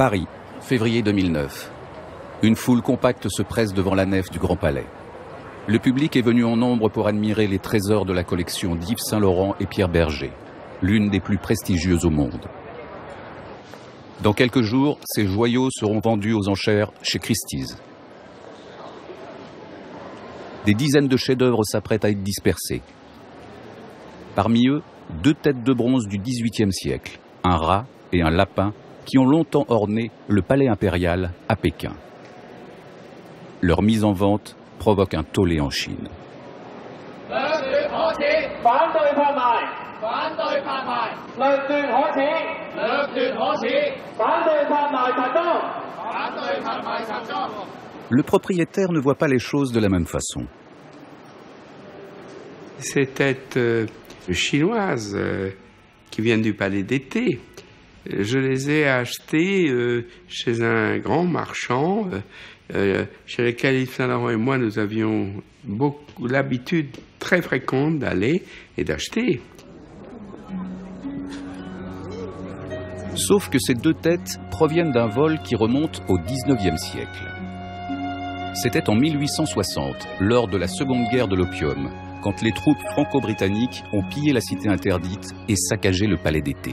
Paris, février 2009. Une foule compacte se presse devant la nef du Grand Palais. Le public est venu en nombre pour admirer les trésors de la collection d'Yves Saint-Laurent et Pierre Berger, l'une des plus prestigieuses au monde. Dans quelques jours, ces joyaux seront vendus aux enchères chez Christie's. Des dizaines de chefs-d'œuvre s'apprêtent à être dispersés. Parmi eux, 2 têtes de bronze du XVIIIe siècle, un rat et un lapin, qui ont longtemps orné le palais impérial à Pékin. Leur mise en vente provoque un tollé en Chine. Le propriétaire ne voit pas les choses de la même façon. Ces têtes chinoises qui viennent du palais d'été, je les ai achetées chez un grand marchand chez lequel Yves Saint-Laurent et moi nous avions l'habitude très fréquente d'aller et d'acheter. Sauf que ces 2 têtes proviennent d'un vol qui remonte au XIXe siècle. C'était en 1860, lors de la Seconde Guerre de l'Opium, quand les troupes franco-britanniques ont pillé la cité interdite et saccagé le palais d'été.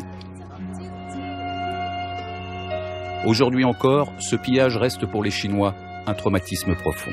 Aujourd'hui encore, ce pillage reste pour les Chinois un traumatisme profond.